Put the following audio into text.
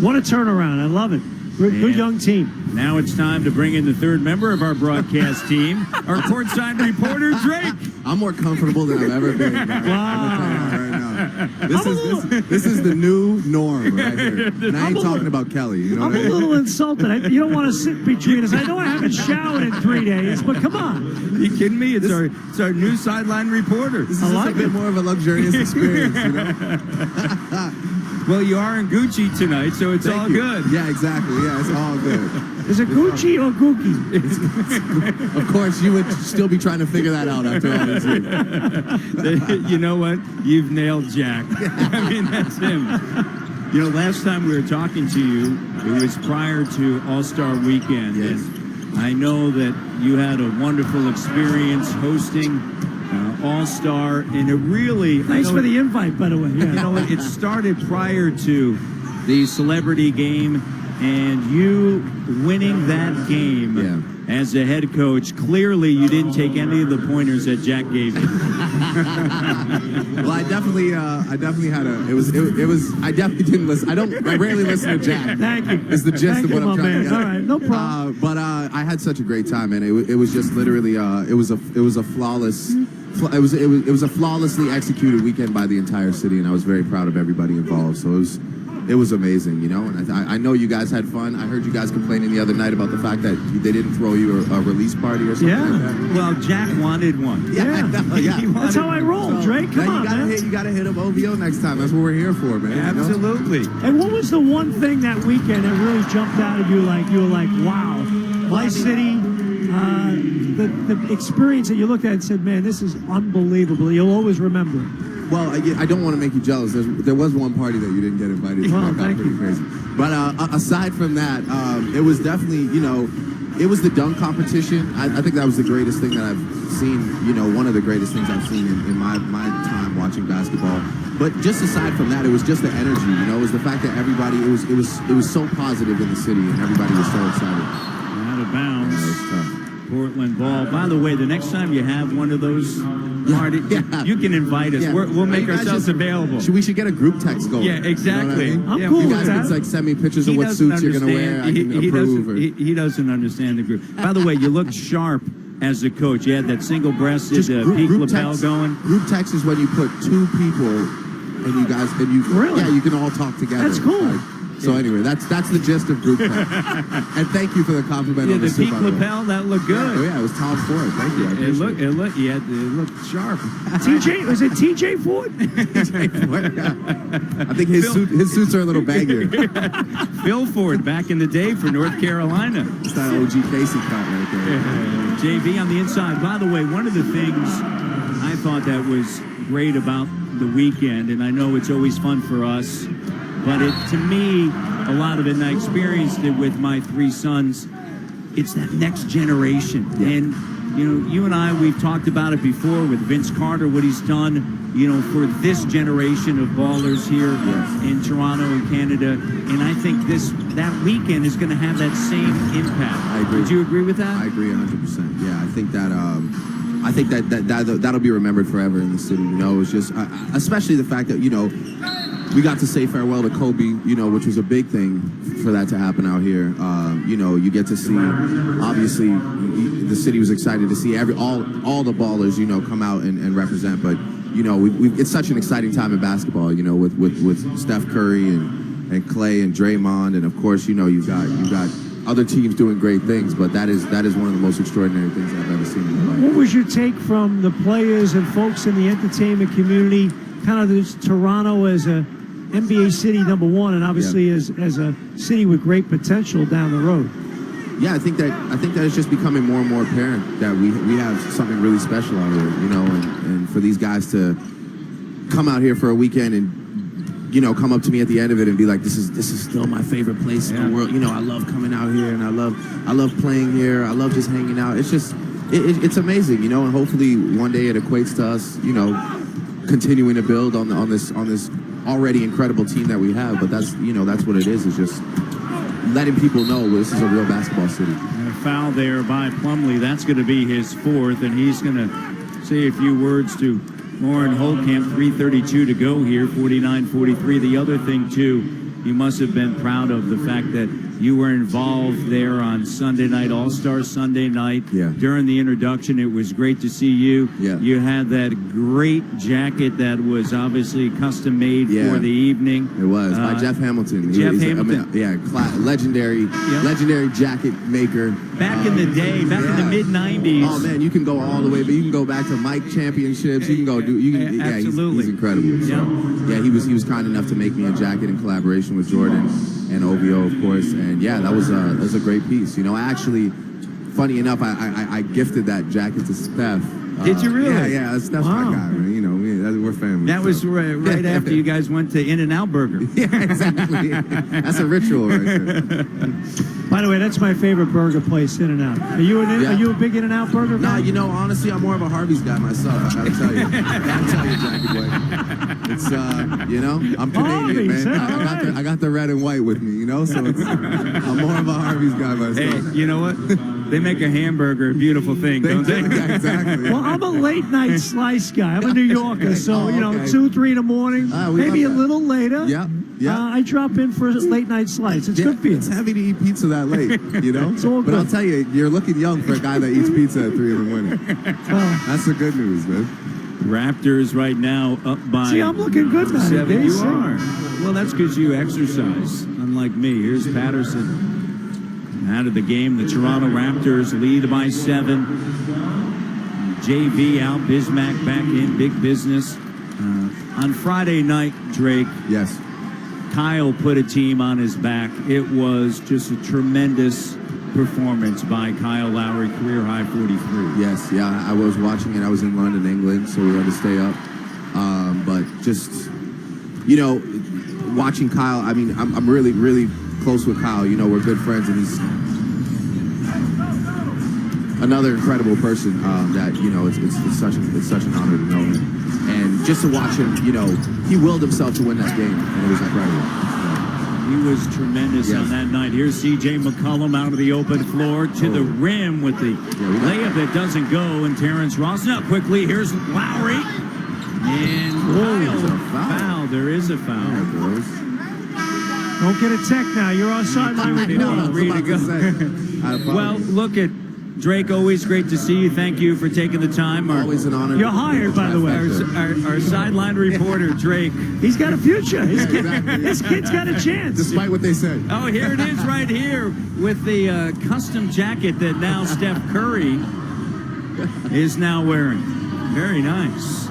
What a turnaround. I love it. Good young team. Now it's time to bring in the third member of our broadcast team, our courtside reporter, Drake. I'm more comfortable than I've ever been. Wow. This is the new norm right here. And I ain't talking about Kelly. You know I'm a little insulted. You don't want to sit between us. I know I haven't showered in 3 days, but come on. Are you kidding me? It's our new sideline reporter. This is a bit more of a luxurious experience, you know? Well, you are in Gucci tonight, so it's all good. Yeah, exactly. Yeah, it's all good. Is it Gucci or Gookie? Of course, you would still be trying to figure that out after all this week. You know what? You've nailed Jack. I mean, that's him. You know, last time we were talking to you, it was prior to All-Star Weekend. Yes. And I know that you had a wonderful experience hosting All-Star, and it really... Thanks for the invite, by the way. Yeah. You know, it started prior to the celebrity game, and you winning that game as a head coach. Clearly, you didn't take any of the pointers that Jack gave you. Well, I definitely had a. I definitely didn't listen. I rarely listen to Jack. Thank you. Is the gist of what I'm trying to get. All right, no problem. But I had such a great time, man. It was just literally. It was a flawless. It was a flawlessly executed weekend by the entire city, and I was very proud of everybody involved. So it was amazing, you know. And I know you guys had fun. I heard you guys complaining the other night about the fact that they didn't throw you a release party or something like that. Well, Jack wanted one. Yeah. That's how I roll, Drake. Come on, man. You gotta hit up OVO next time. That's what we're here for, man. Absolutely. You know? And what was the one thing that weekend that really jumped out at you? Like you were like, wow, my city. The experience that you looked at and said, man, this is unbelievable. You'll always remember it. Well, I don't want to make you jealous. There was one party that you didn't get invited to. Well, thank you. Crazy. But aside from that, it was definitely, you know, it was the dunk competition. I think that was the greatest thing that I've seen, you know, one of the greatest things I've seen in my time watching basketball. But just aside from that, it was just the energy, you know, it was the fact that everybody, it was so positive in the city and everybody was so excited. Out of bounds. Yeah, it was tough. Portland ball. By the way, the next time you have one of those parties, you can invite us. Yeah. We'll make ourselves available. We should get a group text going. Yeah, exactly. You know what I mean? I'm cool You with guys that. can like send me pictures of what suits you're going to wear. I can approve. He doesn't understand the group. By the way, you look sharp as a coach. You had that single-breasted peak lapel text, going. Group text is when you put two people and you guys you can all talk together. That's cool. So anyway, that's the gist of group text. And thank you for the compliment on the peak suit. lapel, that looked good. Yeah, it was Tom Ford. Thank you. It looked sharp. TJ, was it TJ Ford? I think his suits are a little baggier. Phil Ford back in the day for North Carolina. It's that OG Casey cut right there. JV on the inside. By the way, one of the things I thought that was great about the weekend, and I know it's always fun for us, but to me, a lot of it, and I experienced it with my three sons, it's that next generation. Yeah. And, you know, you and I, we've talked about it before with Vince Carter, what he's done, you know, for this generation of ballers here in Toronto and Canada. And I think that weekend is going to have that same impact. I agree. Would you agree with that? I agree 100%. Yeah, I think that'll be remembered forever in the city. You know, it's just, especially the fact that, you know, we got to say farewell to Kobe, you know, which was a big thing for that to happen out here. You know, you get to see, obviously, the city was excited to see all the ballers, you know, come out and represent. But, you know, it's such an exciting time in basketball, you know, with Steph Curry and Clay and Draymond. And, of course, you know, you got other teams doing great things. But that is one of the most extraordinary things I've ever seen in my life. What was your take from the players and folks in the entertainment community, kind of this Toronto as a NBA city number one, and obviously as a city with great potential down the road? Yeah, I think that it's just becoming more and more apparent that we have something really special out here, you know, and for these guys to come out here for a weekend and, you know, come up to me at the end of it and be like, this is still my favorite place in the world. You know, I love coming out here and I love playing here. I love just hanging out. It's just it's amazing, you know, and hopefully one day it equates to us, you know, continuing to build on this already incredible team that we have. But that's what it is just letting people know this is a real basketball city. And a foul there by Plumlee. That's going to be his fourth, and he's going to say a few words to Lauren Holtkamp. 3:32 to go here, 49-43. The other thing, too, you must have been proud of the fact that you were involved there on Sunday night, All-Star Sunday night. Yeah. During the introduction, it was great to see you. Yeah. You had that great jacket that was obviously custom made for the evening. It was by Jeff Hamilton. Jeff Hamilton. Legendary jacket maker. Back in the day, back in the mid-'90s. Oh man, you can go all the way, but you can go back to Mike Championships. You can go do. Absolutely. He's incredible. So, he was kind enough to make me a jacket in collaboration with Jordan and OVO, of course. And that was a great piece. I actually, funny enough, I gifted that jacket to Steph. Did you really? Yeah, Steph's my guy, man. We're family. That was right after you guys went to In-N-Out Burger. Yeah, exactly. That's a ritual right there. By the way, that's my favorite burger place, In-N-Out. Are you a big In-N-Out burger guy? No, honestly, I'm more of a Harvey's guy myself. I gotta tell you. Jackie boy. It's I'm Canadian, Harvey's, man. I got the red and white with me, so I'm more of a Harvey's guy myself. Hey, you know what? They make a hamburger a beautiful thing, don't they? Yeah, exactly. Well, I'm a late night slice guy. I'm a New Yorker, so okay. 2, 3 in the morning, maybe a little later. Yeah. I drop in for a late night slice. It's good for you. It's heavy to eat pizza that late, It's all But good. I'll tell you, you're looking young for a guy that eats pizza at 3 in the morning. That's the good news, man. Raptors right now up by See, I'm looking good now. 7. Dave. You are. Well, that's because you exercise, unlike me. Here's Patterson out of the game. The Toronto Raptors lead by 7. JV out, Bismack back in, big business. On Friday night, Drake. Yes. Kyle put a team on his back. It was just a tremendous performance by Kyle Lowry, career high 43. Yes, I was watching it. I was in London, England, so we had to stay up. But just, watching Kyle, I mean, I'm really, really close with Kyle. We're good friends, and he's another incredible person that, it's such an honor to know him. And just to watch him, he willed himself to win that game, and it was incredible. He was tremendous on that night. Here's C.J. McCollum out of the open floor to the rim with the layup that doesn't go. And Terrence Ross now quickly. Here's Lowry. And there's a foul. There is a foul. Don't get a tech now. You're on sideline with Free to go. Well, look at Drake, always great to see you. Thank you for taking the time. Always an honor. You're hired, by the way. Our sideline reporter, Drake. He's got a future. This kid's got a chance. Despite what they said. Oh, here it is right here with the custom jacket that now Steph Curry is now wearing. Very nice.